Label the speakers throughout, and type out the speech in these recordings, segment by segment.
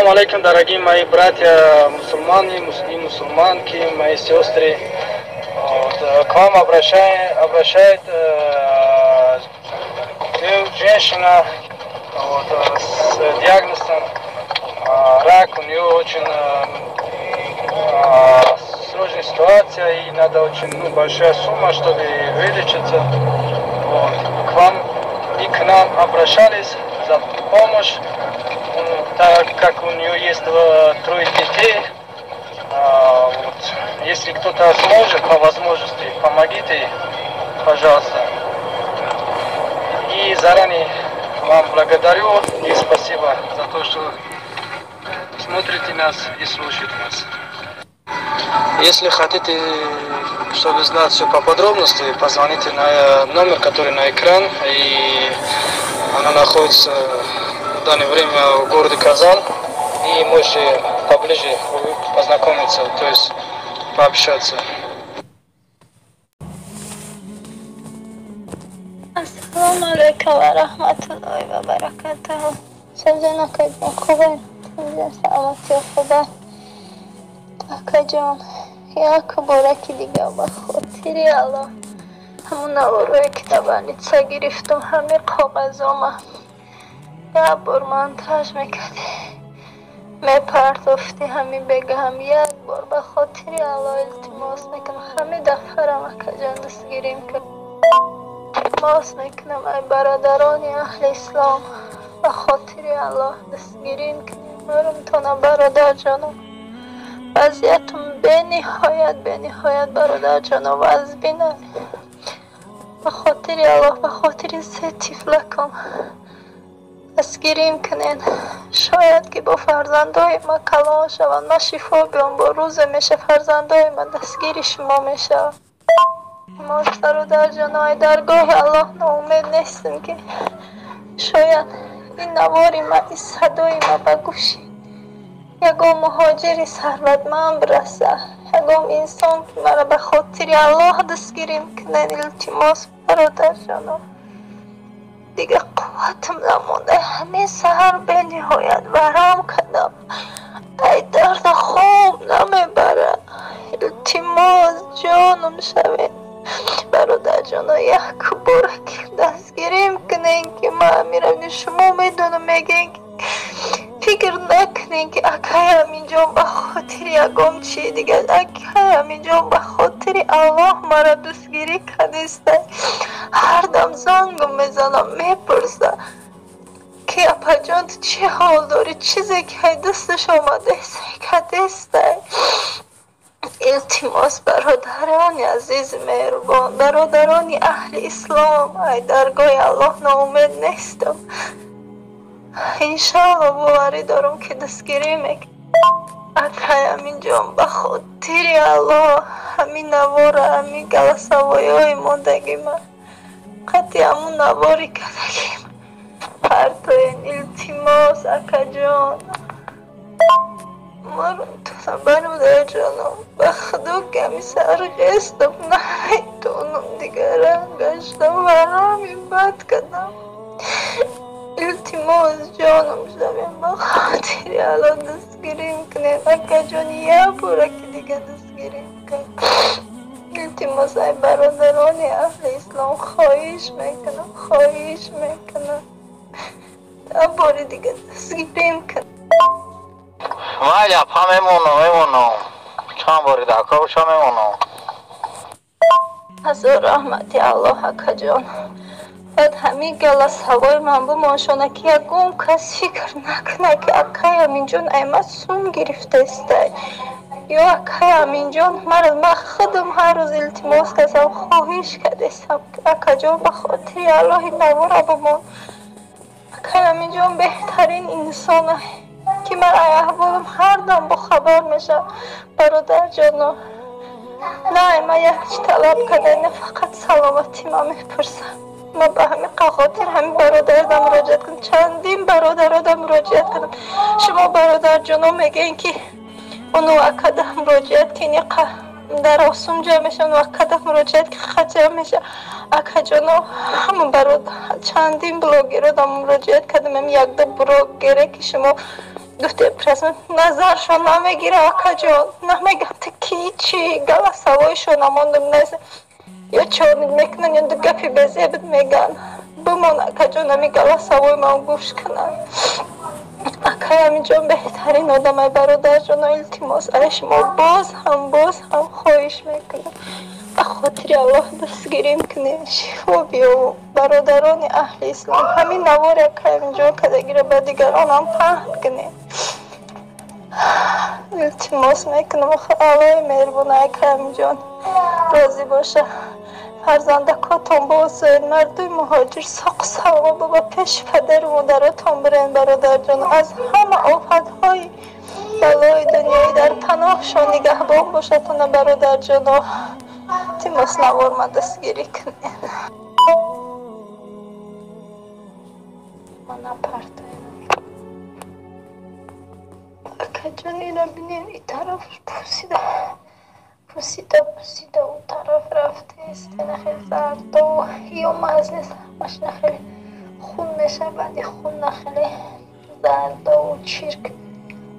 Speaker 1: Ассаламу алейкум, дорогие мои братья мусульмане и мусульманки, мои сестры. К вам обращает женщина с диагнозом рак. У нее очень сложная ситуация и надо очень большая сумма, чтобы вылечиться. К вам и к нам обращались за помощь, так как у нее есть трое детей. Если кто-то сможет по возможности, помогите, пожалуйста. И заранее вам благодарю и спасибо за то, что смотрите нас и слушаете нас. Если хотите, чтобы знать все по подробности, позвоните на номер, который на экран, и она находится в данное время в городе Казань, и можете поближе познакомиться, то есть пообщаться.
Speaker 2: Ассаламу алейкум ва рахматуллахи ва баракатуху. Сазена кайдан خوبه سلامتی خوبه تاکا جان یک بارکی دیگه با خاطری الله همون نواروی کتابانیتسا گرفتم همه کاغذامه یه بار منتاج میکردی میپرداختی همین بگم یک بار به خاطری الله التماس میکنم همه دفعه را مکا جان دستگیریم که التماس میکنم ای برادران اهل اسلام به خاطری الله دستگیریم کنیم مرمتان برادر جانم وضعیتم به نهایت برادر جانم وضع بینه به خاطری الله به خاطری سه طفلکم دستگیریم کنین شاید که با فرزندای ما کلان شوند ما شفا بیام با روز میشه فرزندای ما دستگیری شما میشه ما برادر جانم درگاه الله ناامید نیستیم که شاید این نواری ما این صدای ما بگوشی یگام مهاجری ثروتمند برسه یگام انسان که مرا به خاطر الله دستگیریم کنن التماس برادر جانم دیگه قوتم نمونده همین سهر به نهایت ورم کردم ای درد خوب نمیبره التماس جانم شوید برادر جانم یک بارک دستگیریم کنین که ما میرم شما میدونم میگین فکر نکنین که اکای همینجا به خاطر یکم چی دیگه اکای همینجا به خاطر الله مرا دستگیری کنیسته هر دم زنگم میزنم میپرسه که اپا جان تو چه حال داری چیزی که دستش آمده که دسته التماس برادران عزیز مهربان برادران اهل اسلام ای درگاه الله ناامید نیستم انشاءالله باوری دارم که دستگیری میکنم اکای همین جان به خاطر الله همین نوار همین گلسوایی های ماندگی من قطعی همون نواری کدگی من پرتوین التماس اکا جان مرم تو برادر جانم به خدا کمی سرگستم نمیتونم دیگه رنگشتم و همین بد کردم التماس جانم شدیم به خاطر الان دستگیریم کنیم اکا جان یه باره که دیگه دستگیریم کنیم التماس ای برادران اهل اسلام خواهش میکنم یه باره دیگه دستگیریم کنیم
Speaker 3: ولی اپا میمونم چند باری دکا بشا میمونم
Speaker 2: از رحمتی الله اکا جان بعد همین گلس هوای من بمانشانه که یکم کس فکر نکنه که اکای همین جان ایمت سون گرفته استه یا اکای همین جان من خودم هر روز التماس کسم خواهش کردستم که اکا جان به خاطر الله نوارا بمان اکای همین جان بهترین انسانه که من احوالم هر دم با خبر میشه برادر جانم نه من یک طلب کرده نه فقط سلامتی من میپرسم من به همین خاطر همین برادر دم مراجعت کردم چندین برادر دم مراجعت کردم شما برادر جانم میگین که اونو اکده مراجعت کنی در آسون جمع میشن و اکده مراجعت که خجم میشه اکا جانم همون برادر چندین بلاگر دم مراجعت کردم هم یک دو بلاگره که شما گفته پرسن نظرشو نمیگیره آقا جان نمیگم که چی گلا سوایشو نماندم نزد یا چونید میکنن یا دو گفی بزیبت میگن بمون آقا جان نمی گلا سوای من گوش کنن آقا همینجا بهترین آدم برادر جان التماس ازش ما باز هم خواهش میکنم به خاطر الله دستگیریم کنیم شفا بیا و برادران اهل اسلام همین نوار آقا همینجا کدگیره به دیگران هم پهن کنیم التماس میکنم الله مهربان اکرم جان راضی باشه فرزندکاتون باشین مردم مهاجر ساق ساقا بابا پیش پدر و مادراتون برین برادر جان از همه آفتهای بلای دنیایی در پناهشان نگهبان باشتون برادر جان التماس نوار ما دستگیری کنین من پرتایم اکا جان اینا بینین ای طرف پوسیده اون طرف رفته است نخیل زرد و یا مز نیست همش نخیل خون میشه بعدی خون نخیل زرد و چیرک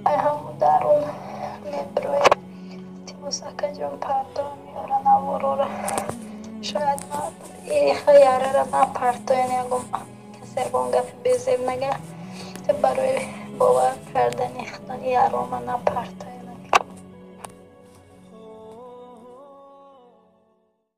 Speaker 2: ای همون درون میبروی تیموس اکا جان پرتو میاره نوارو شاید من ای خیاره را من پرتو نگم کسی با اون گفت بزیم نگه برای باور کردن اختان یارو من پرتو